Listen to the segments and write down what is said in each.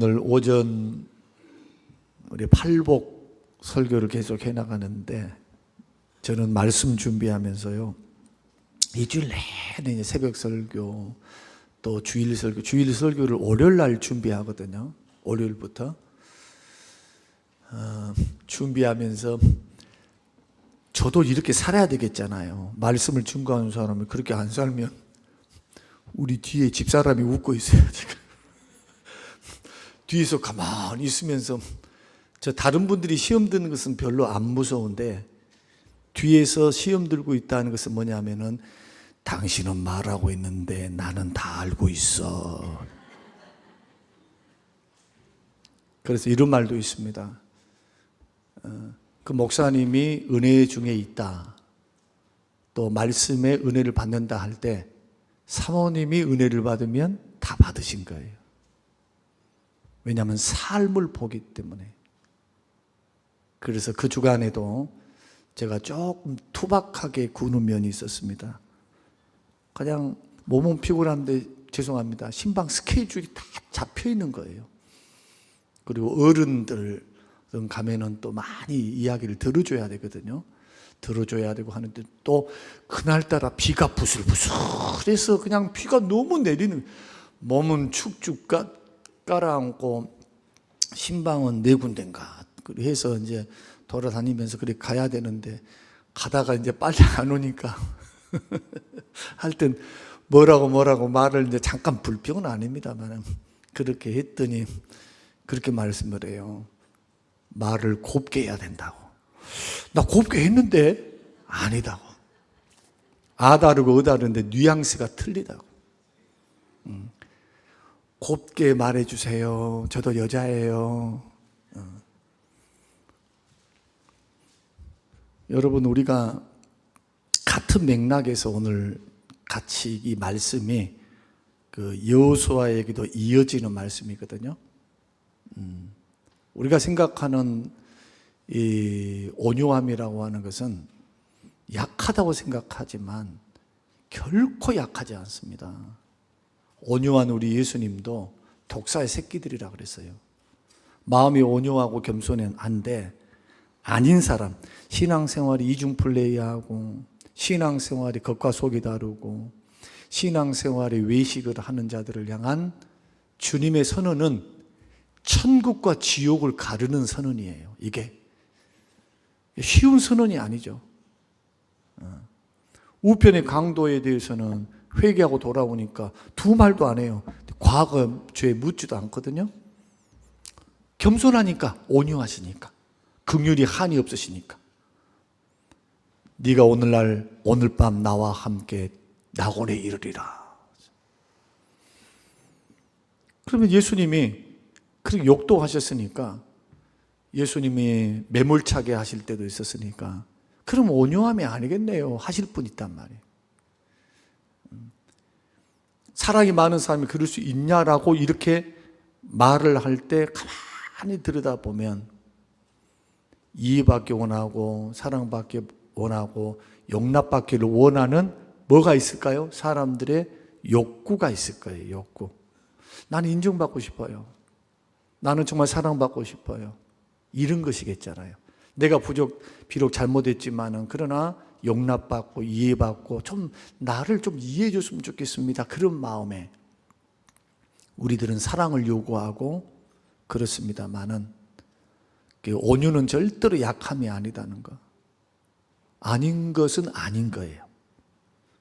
오늘 오전 우리 팔복 설교를 계속 해나가는데 저는 말씀 준비하면서요, 일주일 내내 새벽 설교 또 주일 설교를 월요일 날 준비하거든요. 월요일부터 준비하면서 저도 이렇게 살아야 되겠잖아요. 말씀을 증거하는 사람이 그렇게 안 살면 우리 뒤에 집사람이 웃고 있어요. 지금 뒤에서 가만히 있으면서, 저 다른 분들이 시험 드는 것은 별로 안 무서운데 뒤에서 시험 들고 있다는 것은 뭐냐면은, 당신은 말하고 있는데 나는 다 알고 있어. 그래서 이런 말도 있습니다. 그 목사님이 은혜 중에 있다, 또 말씀에 은혜를 받는다 할 때 사모님이 은혜를 받으면 다 받으신 거예요. 왜냐하면 삶을 보기 때문에. 그래서 그 주간에도 제가 조금 투박하게 구는 면이 있었습니다. 그냥 몸은 피곤한데 죄송합니다, 신방 스케줄이 다 잡혀 있는 거예요. 그리고 어른들 가면은 또 많이 이야기를 들어줘야 되거든요. 들어줘야 되고 하는데 또 그날따라 비가 부슬부슬해서 그냥 비가 너무 내리는, 몸은 축축 깔아앉고 신방은 네 군데인가 해서 이제 돌아다니면서 그렇게 가야 되는데, 가다가 이제 빨리 안 오니까 할 땐 뭐라고 말을 이제 잠깐 불평은 아닙니다만 그렇게 했더니 그렇게 말씀을 해요. 말을 곱게 해야 된다고. 나 곱게 했는데 아니다고. 아 다르고 어 다른데 뉘앙스가 틀리다고. 곱게 말해주세요. 저도 여자예요. 여러분, 우리가 같은 맥락에서 오늘 같이 이 말씀이 그 여호수아에게도 이어지는 말씀이거든요. 우리가 생각하는 이 온유함이라고 하는 것은 약하다고 생각하지만 결코 약하지 않습니다. 온유한 우리 예수님도 독사의 새끼들이라 그랬어요. 마음이 온유하고 겸손한데 아닌 사람, 신앙생활이 이중플레이하고 신앙생활이 겉과 속이 다르고 신앙생활이 외식을 하는 자들을 향한 주님의 선언은 천국과 지옥을 가르는 선언이에요. 이게 쉬운 선언이 아니죠. 우편의 강도에 대해서는 회개하고 돌아오니까 두 말도 안 해요. 과거 죄 묻지도 않거든요. 겸손하니까, 온유하시니까, 긍휼이 한이 없으시니까. 네가 오늘 밤 나와 함께 낙원에 이르리라. 그러면 예수님이 그렇게 욕도 하셨으니까, 예수님이 매몰차게 하실 때도 있었으니까, 그럼 온유함이 아니겠네요. 하실 분 있단 말이에요. 사랑이 많은 사람이 그럴 수 있냐라고 이렇게 말을 할 때 가만히 들여다보면 이해받기 원하고 사랑받기 원하고 용납받기를 원하는 뭐가 있을까요? 사람들의 욕구가 있을 거예요. 욕구. 나는 인정받고 싶어요. 나는 정말 사랑받고 싶어요. 이런 것이겠잖아요. 내가 비록 잘못했지만은 그러나 용납받고 이해받고 좀 나를 좀 이해해 줬으면 좋겠습니다. 그런 마음에 우리들은 사랑을 요구하고 그렇습니다만은 온유는 절대로 약함이 아니다는 거. 아닌 것은 아닌 거예요.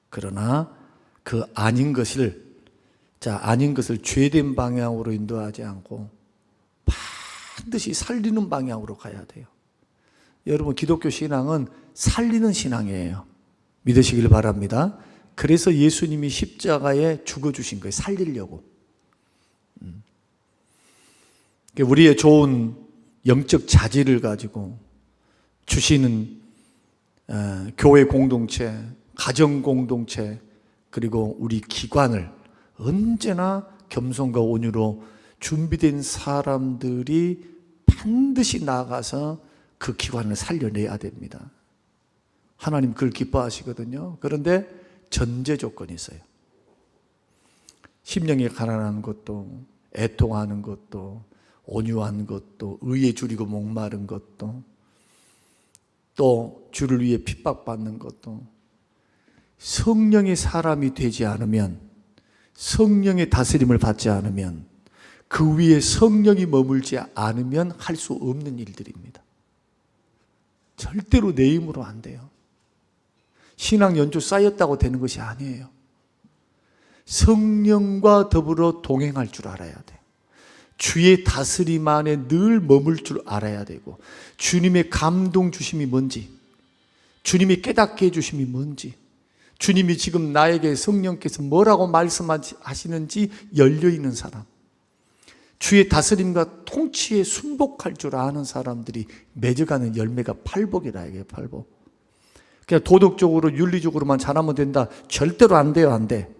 그러나 그 아닌 것을 죄된 방향으로 인도하지 않고 반드시 살리는 방향으로 가야 돼요. 여러분, 기독교 신앙은 살리는 신앙이에요. 믿으시길 바랍니다. 그래서 예수님이 십자가에 죽어주신 거예요. 살리려고. 우리의 좋은 영적 자질을 가지고 주시는 교회 공동체, 가정 공동체, 그리고 우리 기관을 언제나 겸손과 온유로 준비된 사람들이 반드시 나아가서 그 기관을 살려내야 됩니다. 하나님 그걸 기뻐하시거든요. 그런데 전제 조건이 있어요. 심령이 가난한 것도, 애통하는 것도, 온유한 것도, 의에 줄이고 목마른 것도, 또 주를 위해 핍박받는 것도, 성령의 사람이 되지 않으면, 성령의 다스림을 받지 않으면, 그 위에 성령이 머물지 않으면 할 수 없는 일들입니다. 절대로 내 힘으로 안 돼요. 신앙 연주 쌓였다고 되는 것이 아니에요. 성령과 더불어 동행할 줄 알아야 돼요. 주의 다스림 안에 늘 머물 줄 알아야 되고, 주님의 감동 주심이 뭔지, 주님이 깨닫게 해주심이 뭔지, 주님이 지금 나에게 성령께서 뭐라고 말씀하시는지 열려있는 사람, 주의 다스림과 통치에 순복할 줄 아는 사람들이 맺어가는 열매가 팔복이라 이게 팔복. 그냥 도덕적으로 윤리적으로만 잘하면 된다, 절대로 안 돼요. 안 돼.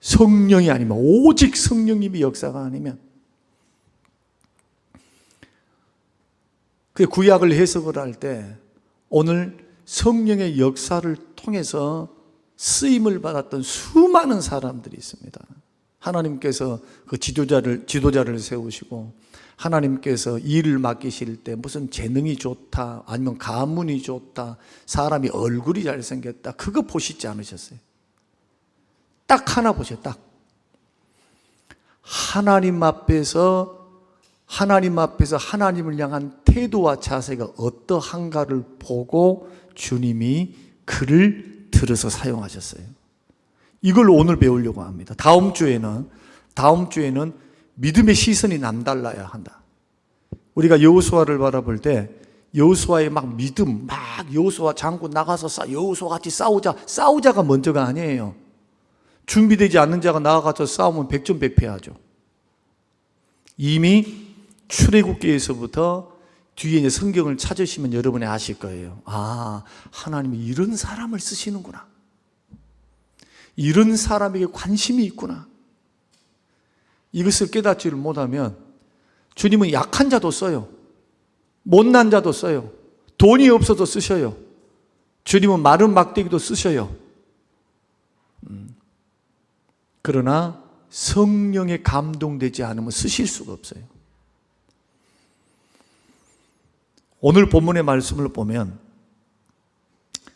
성령이 아니면, 오직 성령님이 역사가 아니면. 그 구약을 해석을 할 때 오늘 성령의 역사를 통해서 쓰임을 받았던 수많은 사람들이 있습니다. 하나님께서 그 지도자를 세우시고, 하나님께서 일을 맡기실 때 무슨 재능이 좋다, 아니면 가문이 좋다, 사람이 얼굴이 잘생겼다, 그거 보시지 않으셨어요. 딱 하나 보세요. 딱 하나님 앞에서 하나님을 향한 태도와 자세가 어떠한가를 보고 주님이 그를 들어서 사용하셨어요. 이걸 오늘 배우려고 합니다. 다음 주에는 믿음의 시선이 남달라야 한다. 우리가 여호수아를 바라볼 때 여호수아의 막 믿음, 막 여호수아 장군 나가서 여호수아 같이 싸우자가 먼저가 아니에요. 준비되지 않는 자가 나아가서 싸우면 백전백패하죠. 이미 출애굽기에서부터 뒤에 이제 성경을 찾으시면 여러분이 아실 거예요. 아, 하나님이 이런 사람을 쓰시는구나. 이런 사람에게 관심이 있구나. 이것을 깨닫지를 못하면 주님은 약한 자도 써요. 못난 자도 써요. 돈이 없어도 쓰셔요. 주님은 마른 막대기도 쓰셔요. 그러나 성령에 감동되지 않으면 쓰실 수가 없어요. 오늘 본문의 말씀을 보면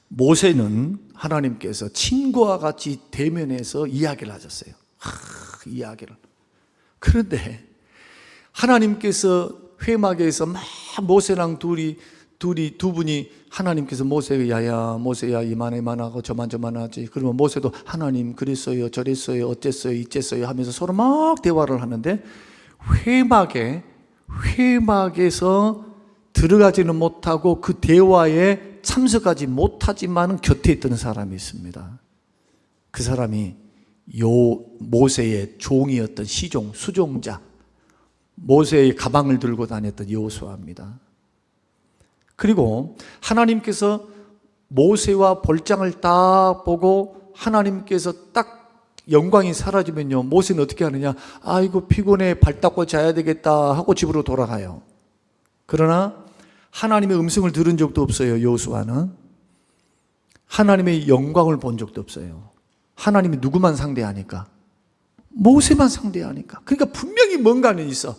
모세는 하나님께서 친구와 같이 대면해서 이야기를 하셨어요. 이야기를. 그런데 하나님께서 회막에서 막 모세랑 두 분이 하나님께서 모세에게 야야 모세야 이만하고 저만하지. 그러면 모세도 하나님 그랬어요 저랬어요 어쨌어요 이쨌어요 하면서 서로 막 대화를 하는데 회막에서 들어가지는 못하고 그 대화에 참석하지 못하지만 곁에 있던 사람이 있습니다. 그 사람이 모세의 종이었던 수종자, 모세의 가방을 들고 다녔던 여호수아입니다. 그리고 하나님께서 모세와 볼장을 딱 보고 하나님께서 딱 영광이 사라지면요, 모세는 어떻게 하느냐? 아이고 피곤해, 발 닦고 자야 되겠다 하고 집으로 돌아가요. 그러나 하나님의 음성을 들은 적도 없어요. 여호수아는 하나님의 영광을 본 적도 없어요. 하나님이 누구만 상대하니까? 모세만 상대하니까. 그러니까 분명히 뭔가는 있어.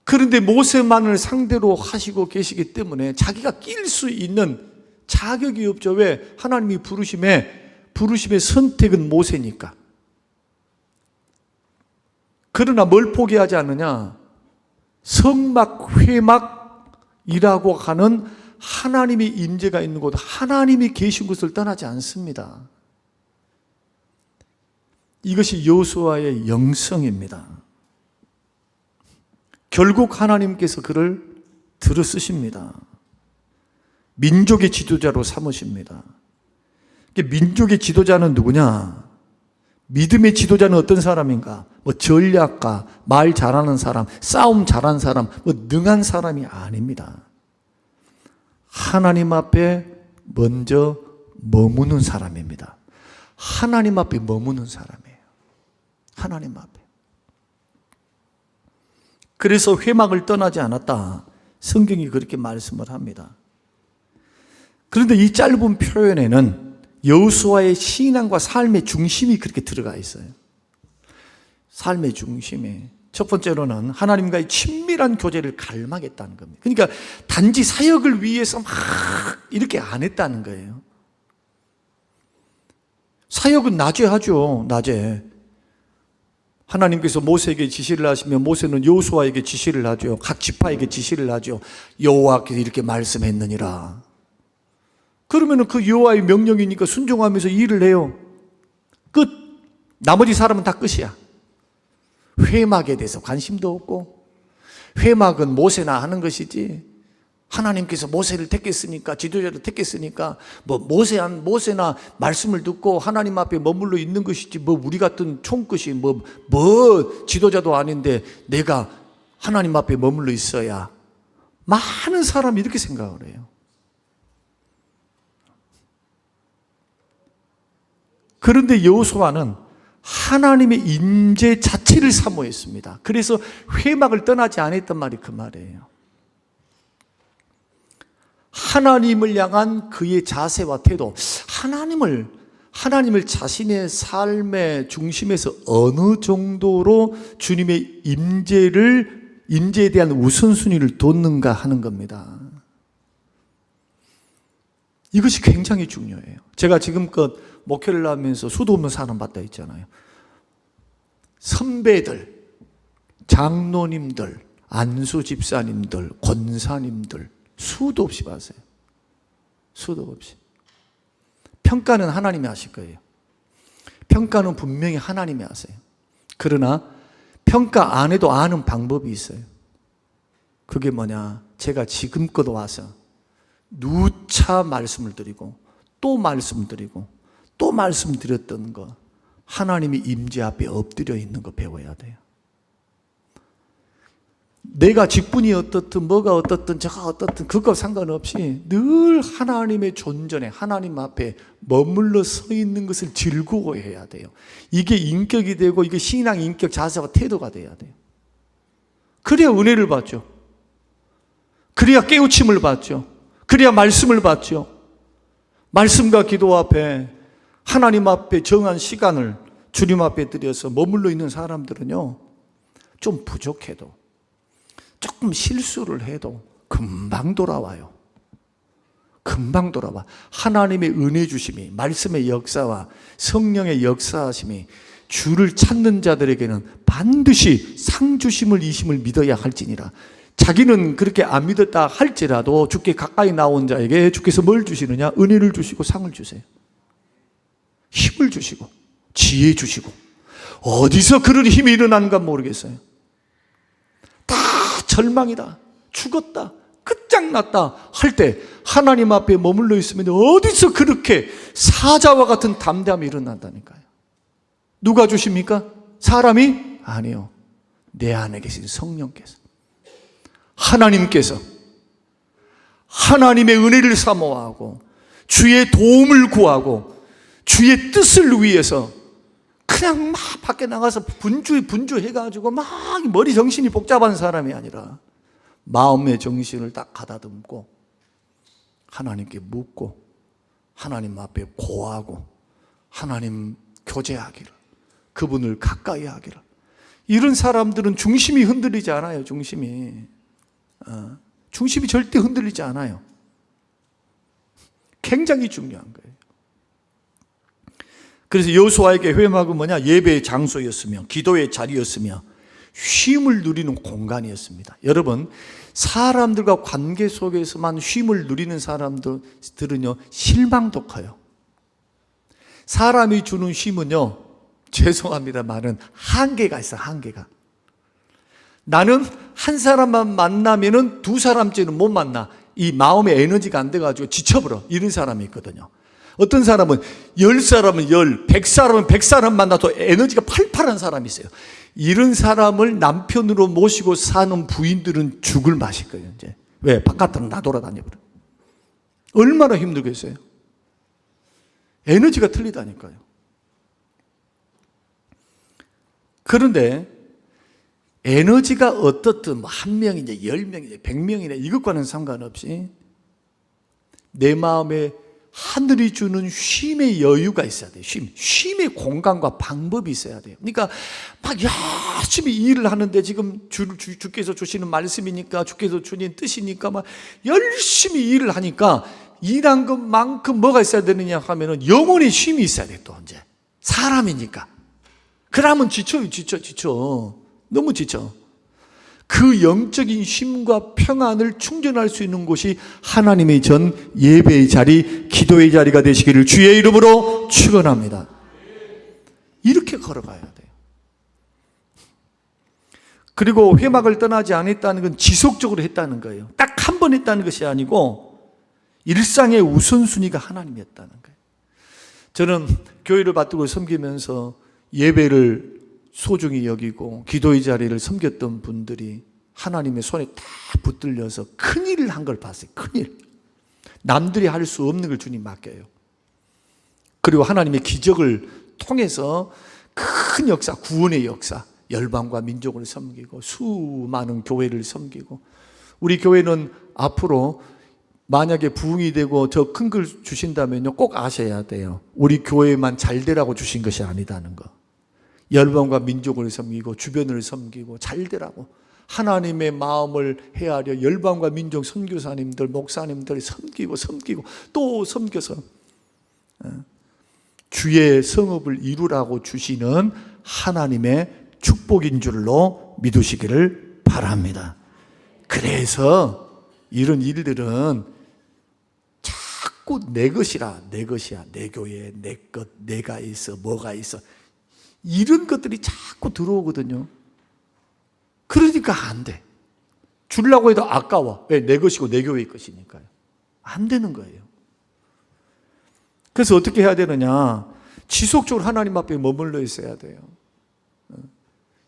그런데 모세만을 상대로 하시고 계시기 때문에 자기가 낄 수 있는 자격이 없죠. 왜? 하나님이 부르심의 선택은 모세니까. 그러나 뭘 포기하지 않느냐? 회막이라고 하는 하나님의 임재가 있는 곳, 하나님이 계신 곳을 떠나지 않습니다. 이것이 여호수아의 영성입니다. 결국 하나님께서 그를 들어쓰십니다. 민족의 지도자로 삼으십니다. 민족의 지도자는 누구냐? 믿음의 지도자는 어떤 사람인가? 전략가, 말 잘하는 사람, 싸움 잘하는 사람, 능한 사람이 아닙니다. 하나님 앞에 먼저 머무는 사람입니다. 하나님 앞에 머무는 사람이에요. 하나님 앞에. 그래서 회막을 떠나지 않았다. 성경이 그렇게 말씀을 합니다. 그런데 이 짧은 표현에는 여호수아의 신앙과 삶의 중심이 그렇게 들어가 있어요. 삶의 중심에 첫 번째로는 하나님과의 친밀한 교제를 갈망했다는 겁니다. 그러니까 단지 사역을 위해서 막 이렇게 안 했다는 거예요. 사역은 낮에 하죠. 낮에 하나님께서 모세에게 지시를 하시면 모세는 여호수아에게 지시를 하죠. 각 지파에게 지시를 하죠. 여호와께서 이렇게 말씀했느니라. 그러면 그 여호와의 명령이니까 순종하면서 일을 해요. 끝. 나머지 사람은 다 끝이야. 회막에 대해서 관심도 없고, 회막은 모세나 하는 것이지, 하나님께서 모세를 택했으니까, 지도자를 택했으니까, 모세나 말씀을 듣고 하나님 앞에 머물러 있는 것이지, 우리 같은 총끝이 지도자도 아닌데 내가 하나님 앞에 머물러 있어야. 많은 사람이 이렇게 생각을 해요. 그런데 여호수아는 하나님의 임재 자체를 사모했습니다. 그래서 회막을 떠나지 않았단 말이 그 말이에요. 하나님을 향한 그의 자세와 태도, 하나님을 자신의 삶의 중심에서 어느 정도로 주님의 임재에 대한 우선순위를 뒀는가 하는 겁니다. 이것이 굉장히 중요해요. 제가 지금껏 목회를 하면서 수도 없는 사람 봤다 했잖아요. 선배들, 장로님들, 안수 집사님들, 권사님들 수도 없이 봤어요. 수도 없이. 평가는 하나님이 하실 거예요. 평가는 분명히 하나님이 하세요. 그러나 평가 안 해도 아는 방법이 있어요. 그게 뭐냐? 제가 지금껏 와서 누차 말씀을 드리고 또 말씀드리고 또 말씀드렸던 거, 하나님이 임재 앞에 엎드려 있는 거 배워야 돼요. 내가 직분이 어떻든 뭐가 어떻든 저가 어떻든 그거 상관없이 늘 하나님의 존전에 하나님 앞에 머물러 서 있는 것을 즐거워해야 돼요. 이게 인격이 되고 이게 신앙 인격 자세와 태도가 돼야 돼요. 그래야 은혜를 받죠. 그래야 깨우침을 받죠. 그래야 말씀을 받죠. 말씀과 기도 앞에 하나님 앞에 정한 시간을 주님 앞에 들여서 머물러 있는 사람들은요, 좀 부족해도 조금 실수를 해도 금방 돌아와요. 금방 돌아와. 하나님의 은혜 주심이, 말씀의 역사와 성령의 역사하심이 주를 찾는 자들에게는 반드시 상 주심을 이심을 믿어야 할지니라. 자기는 그렇게 안 믿었다 할지라도 주께 가까이 나온 자에게 주께서 뭘 주시느냐? 은혜를 주시고 상을 주세요. 힘을 주시고 지혜 주시고. 어디서 그런 힘이 일어나는가 모르겠어요. 다 절망이다, 죽었다, 끝장났다 할 때 하나님 앞에 머물러 있으면 어디서 그렇게 사자와 같은 담대함이 일어난다니까요. 누가 주십니까? 사람이? 아니요. 내 안에 계신 성령께서, 하나님께서 하나님의 은혜를 사모하고 주의 도움을 구하고 주의 뜻을 위해서 그냥 막 밖에 나가서 분주해가지고 막 머리 정신이 복잡한 사람이 아니라 마음의 정신을 딱 가다듬고 하나님께 묻고 하나님 앞에 고하고 하나님 교제하기를, 그분을 가까이 하기를. 이런 사람들은 중심이 흔들리지 않아요. 중심이 절대 흔들리지 않아요. 굉장히 중요한 거예요. 그래서 여호수아에게 회막은 뭐냐? 예배의 장소였으며 기도의 자리였으며 쉼을 누리는 공간이었습니다. 여러분, 사람들과 관계 속에서만 쉼을 누리는 사람들은요, 실망도 커요. 사람이 주는 쉼은요, 죄송합니다만은 한계가 있어요. 한계가. 나는 한 사람만 만나면은 두 사람째는 못 만나. 이 마음의 에너지가 안 돼가지고 지쳐버려. 이런 사람이 있거든요. 어떤 사람은 10사람은 100사람은 100사람 만나도 에너지가 팔팔한 사람이 있어요. 이런 사람을 남편으로 모시고 사는 부인들은 죽을 맛일 거예요. 이제 왜? 바깥으로 나돌아다녀버려. 얼마나 힘들겠어요. 에너지가 틀리다니까요. 그런데 에너지가 어떻든 한 명이냐 10명이냐 100명이냐 이것과는 상관없이 내 마음에 하늘이 주는 쉼의 여유가 있어야 돼요. 쉼의 공간과 방법이 있어야 돼요. 그러니까 막 열심히 일을 하는데 지금 주께서 주시는 말씀이니까, 주께서 주신 뜻이니까 막 열심히 일을 하니까 일한 것만큼 뭐가 있어야 되느냐 하면은 영혼의 쉼이 있어야 돼. 또 이제 사람이니까. 그러면 지쳐요. 너무 지쳐. 그 영적인 쉼과 평안을 충전할 수 있는 곳이 하나님의 전 예배의 자리, 기도의 자리가 되시기를 주의 이름으로 축원합니다. 이렇게 걸어가야 돼요. 그리고 회막을 떠나지 않았다는 건 지속적으로 했다는 거예요. 딱 한 번 했다는 것이 아니고 일상의 우선순위가 하나님이었다는 거예요. 저는 교회를 받들고 섬기면서 예배를 소중히 여기고 기도의 자리를 섬겼던 분들이 하나님의 손에 다 붙들려서 큰일을 한 걸 봤어요. 큰일. 남들이 할 수 없는 걸 주님 맡겨요. 그리고 하나님의 기적을 통해서 큰 역사, 구원의 역사, 열방과 민족을 섬기고 수많은 교회를 섬기고, 우리 교회는 앞으로 만약에 부흥이 되고 저 큰 걸 주신다면요, 꼭 아셔야 돼요. 우리 교회만 잘 되라고 주신 것이 아니다는 거. 열방과 민족을 섬기고 주변을 섬기고 잘 되라고, 하나님의 마음을 헤아려 열방과 민족 선교사님들, 목사님들 섬기고 또 섬겨서 주의 성읍을 이루라고 주시는 하나님의 축복인 줄로 믿으시기를 바랍니다. 그래서 이런 일들은 자꾸 내 것이야, 내 교회, 내 것, 내가 있어, 뭐가 있어, 이런 것들이 자꾸 들어오거든요. 그러니까 안 돼. 주려고 해도 아까워. 왜? 내 것이고 내 교회의 것이니까요. 안 되는 거예요. 그래서 어떻게 해야 되느냐? 지속적으로 하나님 앞에 머물러 있어야 돼요.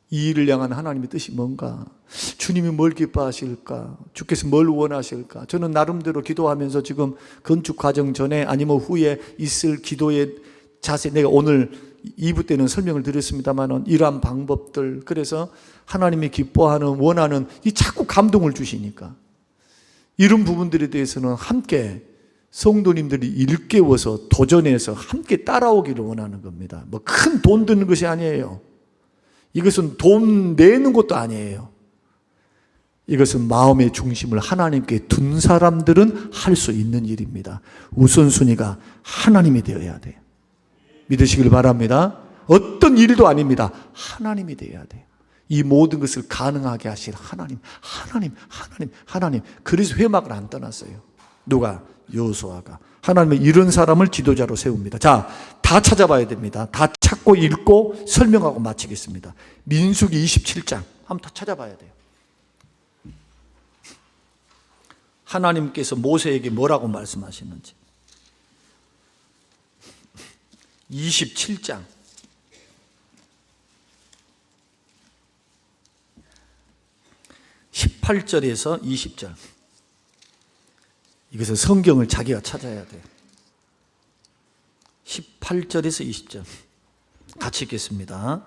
이 일을 향한 하나님의 뜻이 뭔가? 주님이 뭘 기뻐하실까? 주께서 뭘 원하실까? 저는 나름대로 기도하면서 지금 건축 과정 전에 아니면 후에 있을 기도의 자세, 내가 오늘 2부 때는 설명을 드렸습니다만 이러한 방법들, 그래서 하나님이 기뻐하는, 원하는, 이 자꾸 감동을 주시니까 이런 부분들에 대해서는 함께 성도님들이 일깨워서 도전해서 함께 따라오기를 원하는 겁니다. 뭐 큰 돈 드는 것이 아니에요. 이것은 돈 내는 것도 아니에요. 이것은 마음의 중심을 하나님께 둔 사람들은 할 수 있는 일입니다. 우선순위가 하나님이 되어야 돼요. 믿으시길 바랍니다. 어떤 일도 아닙니다. 하나님이 되어야 돼요. 이 모든 것을 가능하게 하실 하나님. 그래서 회막을 안 떠났어요. 누가? 여호수아가. 하나님은 이런 사람을 지도자로 세웁니다. 자, 다 찾아봐야 됩니다. 다 찾고 읽고 설명하고 마치겠습니다. 민수기 27장 한번 다 찾아봐야 돼요. 하나님께서 모세에게 뭐라고 말씀하시는지. 27장 18절에서 20절. 이것은 성경을 자기가 찾아야 돼요. 18절에서 20절 같이 읽겠습니다.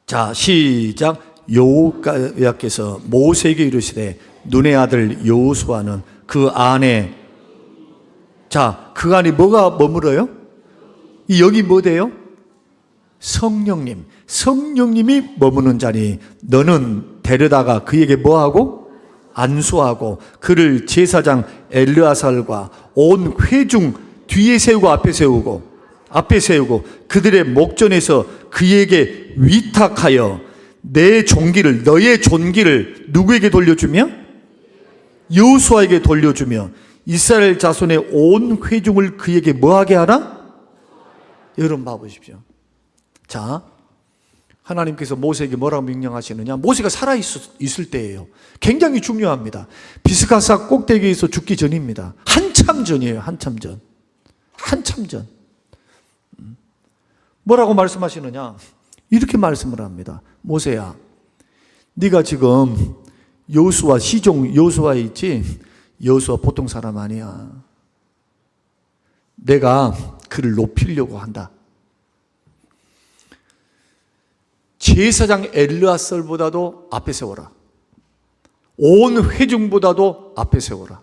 자, 시작. 여호와께서 모세에게 이르시되 눈의 아들 여호수아는 그 안에, 자, 그 안에 뭐가 머물어요? 여기 뭐 돼요? 성령님이 머무는 자리. 너는 데려다가 그에게 뭐하고? 안수하고 그를 제사장 엘르아살과 온 회중 뒤에 세우고 앞에 세우고 그들의 목전에서 그에게 위탁하여 너의 존귀를 누구에게 돌려주며? 여호수아에게 돌려주며 이스라엘 자손의 온 회중을 그에게 뭐하게 하라? 여러분 봐보십시오. 자, 하나님께서 모세에게 뭐라고 명령하시느냐? 모세가 살아있을 때예요. 굉장히 중요합니다. 비스가사 꼭대기에서 죽기 전입니다. 한참 전이에요. 한참 전. 뭐라고 말씀하시느냐? 이렇게 말씀을 합니다. 모세야, 네가 지금 여호수아, 시종 여호수아에 있지? 여호수아 보통 사람 아니야. 내가 그를 높이려고 한다. 제사장 엘르아살보다도 앞에 세워라. 온 회중보다도 앞에 세워라.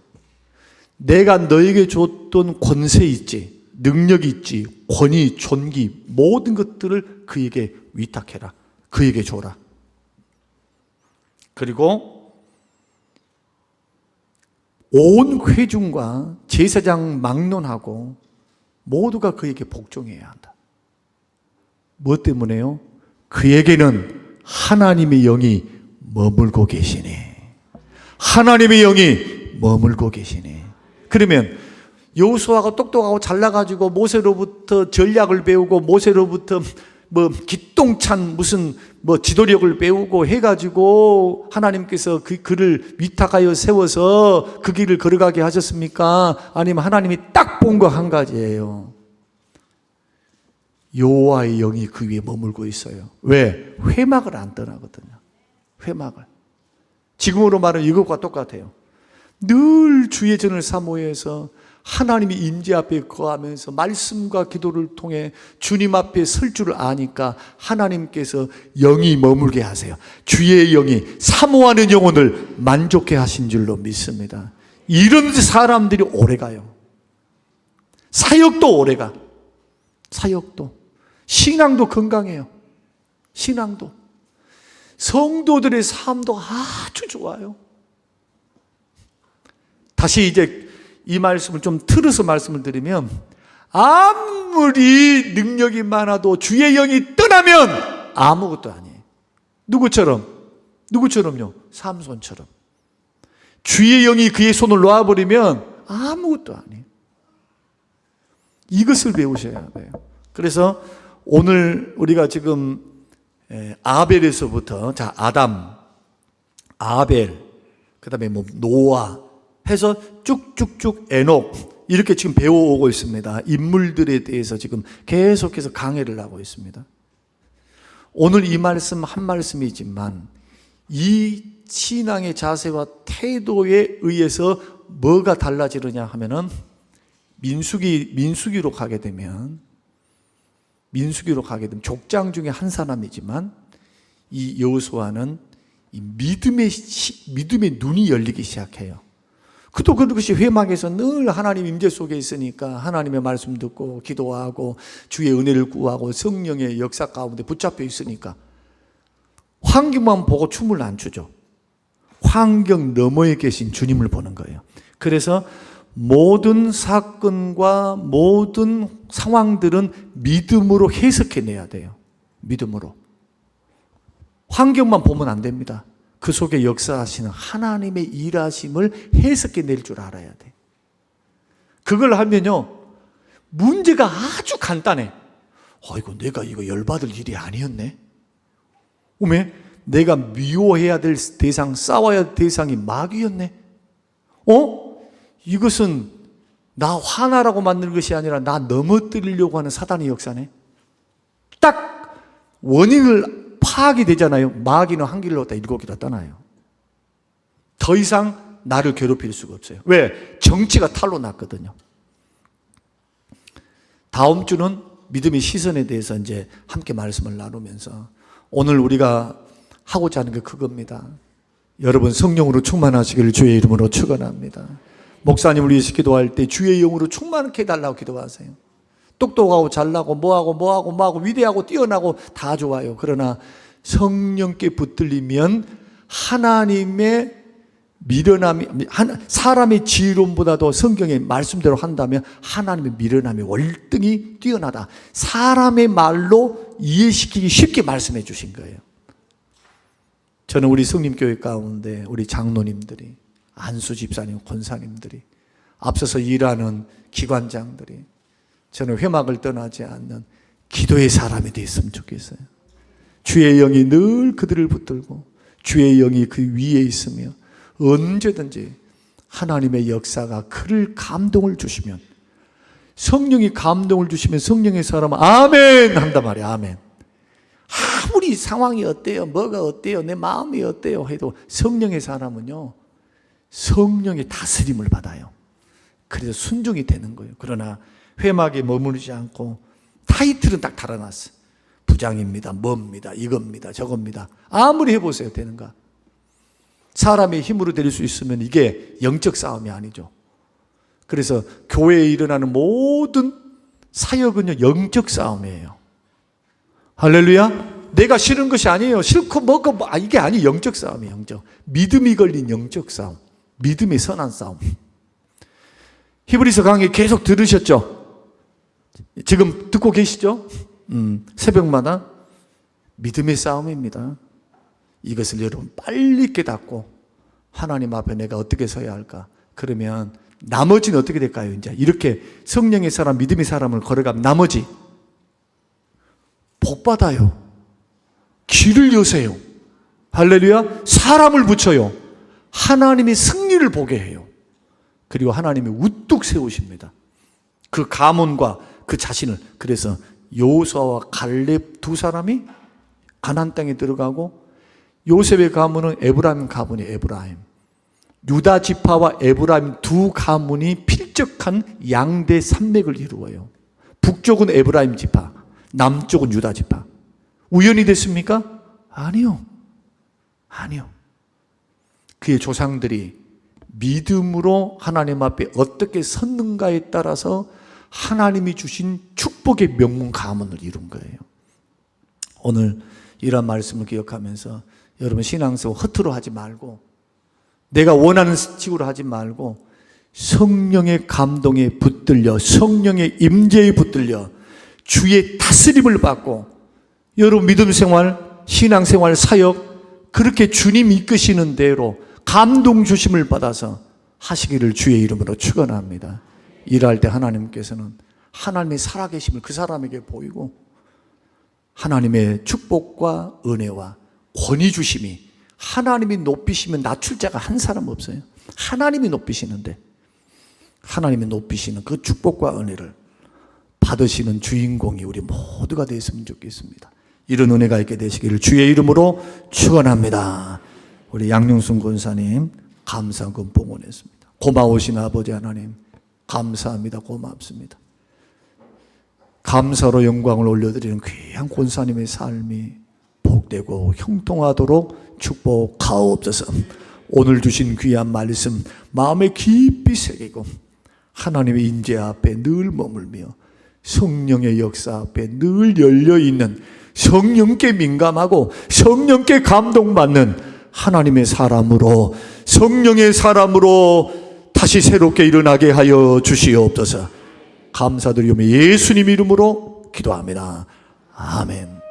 내가 너에게 줬던 권세 있지, 능력 있지, 권위, 존귀, 모든 것들을 그에게 위탁해라. 그에게 줘라. 그리고 온 회중과 제사장 막론하고 모두가 그에게 복종해야 한다. 무엇 때문에요? 그에게는 하나님의 영이 머물고 계시니. 하나님의 영이 머물고 계시니. 그러면 여호수아가 똑똑하고 잘나가지고 모세로부터 전략을 배우고 모세로부터 기똥찬 무슨 지도력을 배우고 해가지고 하나님께서 그를 위탁하여 세워서 그 길을 걸어가게 하셨습니까? 아니면 하나님이 딱 본 거 한 가지예요. 여호와의 영이 그 위에 머물고 있어요. 왜? 회막을 안 떠나거든요. 회막을. 지금으로 말하면 이것과 똑같아요. 늘 주의 전을 사모해서 하나님이 임재 앞에 거하면서 말씀과 기도를 통해 주님 앞에 설 줄을 아니까 하나님께서 영이 머물게 하세요. 주의 영이 사모하는 영혼을 만족해 하신 줄로 믿습니다. 이런 사람들이 오래가요. 사역도 오래가. 사역도. 신앙도 건강해요. 신앙도. 성도들의 삶도 아주 좋아요. 다시 이제 이 말씀을 좀 틀어서 말씀을 드리면, 아무리 능력이 많아도 주의 영이 떠나면 아무것도 아니에요. 누구처럼요? 삼손처럼. 주의 영이 그의 손을 놓아버리면 아무것도 아니에요. 이것을 배우셔야 돼요. 그래서 오늘 우리가 지금 아벨에서부터, 자, 아담, 아벨, 그 다음에 노아 해서 쭉쭉쭉 에녹, 이렇게 지금 배워오고 있습니다. 인물들에 대해서 지금 계속해서 강해를 하고 있습니다. 오늘 이 말씀 한 말씀이지만 이 신앙의 자세와 태도에 의해서 뭐가 달라지느냐 하면은 민수기로 가게 되면 족장 중에 한 사람이지만 이 여호수아는 이 믿음의 눈이 열리기 시작해요. 그도 그것이 회막에서 늘 하나님 임재 속에 있으니까 하나님의 말씀 듣고 기도하고 주의 은혜를 구하고 성령의 역사 가운데 붙잡혀 있으니까 환경만 보고 춤을 안 추죠. 환경 너머에 계신 주님을 보는 거예요. 그래서 모든 사건과 모든 상황들은 믿음으로 해석해내야 돼요. 믿음으로. 환경만 보면 안 됩니다. 그 속에 역사하시는 하나님의 일하심을 해석해낼 줄 알아야 돼. 그걸 하면요, 문제가 아주 간단해. 내가 이거 열받을 일이 아니었네. 내가 미워해야 될 대상, 싸워야 될 대상이 마귀였네. 이것은 나 화나라고 만드는 것이 아니라 나 넘어뜨리려고 하는 사단의 역사네. 딱 원인을 파악이 되잖아요. 마귀는 한 길로 갔다 7길로 떠나요. 더 이상 나를 괴롭힐 수가 없어요. 왜? 정치가 탈로 났거든요. 다음 주는 믿음의 시선에 대해서 이제 함께 말씀을 나누면서 오늘 우리가 하고자 하는 게 그겁니다. 여러분 성령으로 충만하시기를 주의 이름으로 축원합니다. 목사님 우리 기도할 때 주의 영으로 충만케 해달라고 기도하세요. 똑똑하고 잘나고 뭐하고 위대하고 뛰어나고 다 좋아요. 그러나 성령께 붙들리면 하나님의 미련함이, 사람의 지혜로움보다도 성경의 말씀대로 한다면 하나님의 미련함이 월등히 뛰어나다. 사람의 말로 이해시키기 쉽게 말씀해 주신 거예요. 저는 우리 성림교회 가운데 우리 장로님들이, 안수 집사님, 권사님들이, 앞서서 일하는 기관장들이 저는 회막을 떠나지 않는 기도의 사람이 되었으면 좋겠어요. 주의 영이 늘 그들을 붙들고 주의 영이 그 위에 있으며 언제든지 하나님의 역사가 그를 감동을 주시면, 성령이 감동을 주시면 성령의 사람은 아멘 한단 말이야. 아멘. 아무리 상황이 어때요, 뭐가 어때요, 내 마음이 어때요 해도 성령의 사람은요, 성령의 다스림을 받아요. 그래서 순종이 되는 거예요. 그러나 회막에 머무르지 않고 타이틀은 딱 달아놨어. 부장입니다, 뭡니다, 이겁니다, 저겁니다. 아무리 해보세요, 되는가? 사람의 힘으로 될 수 있으면 이게 영적 싸움이 아니죠. 그래서 교회에 일어나는 모든 사역은요, 영적 싸움이에요. 할렐루야. 내가 싫은 것이 아니에요. 싫고 뭐고 이게 아니, 영적 싸움이에요. 영적. 믿음이 걸린 영적 싸움. 믿음의 선한 싸움. 히브리서 강의 계속 들으셨죠? 지금 듣고 계시죠? 새벽마다 믿음의 싸움입니다. 이것을 여러분 빨리 깨닫고 하나님 앞에 내가 어떻게 서야 할까? 그러면 나머지는 어떻게 될까요? 이제 이렇게 성령의 사람, 믿음의 사람을 걸어가면 나머지 복 받아요. 길을 여세요. 할렐루야. 사람을 붙여요. 하나님의 승리를 보게 해요. 그리고 하나님이 우뚝 세우십니다. 그 가문과 그 자신을. 그래서 여호수아와 갈렙 두 사람이 가나안 땅에 들어가고, 요셉의 가문은 에브라임 가문이 에브라임, 유다 지파와 에브라임 두 가문이 필적한 양대 산맥을 이루어요. 북쪽은 에브라임 지파, 남쪽은 유다 지파. 우연히 됐습니까? 아니요. 아니요. 그의 조상들이 믿음으로 하나님 앞에 어떻게 섰는가에 따라서 하나님이 주신 축복의 명문 가문을 이룬 거예요. 오늘 이런 말씀을 기억하면서 여러분 신앙생활 허투루 하지 말고, 내가 원하는 식으로 하지 말고 성령의 감동에 붙들려, 성령의 임재에 붙들려 주의 다스림을 받고, 여러분 믿음 생활, 신앙 생활, 사역 그렇게 주님 이끄시는 대로 감동 주심을 받아서 하시기를 주의 이름으로 축원합니다. 일할 때 하나님께서는 하나님의 살아계심을 그 사람에게 보이고, 하나님의 축복과 은혜와 권위 주심이, 하나님이 높이시면 낮출 자가 한 사람 없어요. 하나님이 높이시는데, 하나님이 높이시는 그 축복과 은혜를 받으시는 주인공이 우리 모두가 됐으면 좋겠습니다. 이런 은혜가 있게 되시기를 주의 이름으로 축원합니다. 우리 양용순 권사님 감사금 봉헌했습니다. 고마우신 아버지 하나님 감사합니다. 고맙습니다. 감사로 영광을 올려드리는 귀한 권사님의 삶이 복되고 형통하도록 축복하옵소서. 오늘 주신 귀한 말씀 마음에 깊이 새기고 하나님의 인재 앞에 늘 머물며 성령의 역사 앞에 늘 열려있는, 성령께 민감하고 성령께 감동받는 하나님의 사람으로, 성령의 사람으로 다시 새롭게 일어나게 하여 주시옵소서. 감사드리며 예수님 이름으로 기도합니다. 아멘.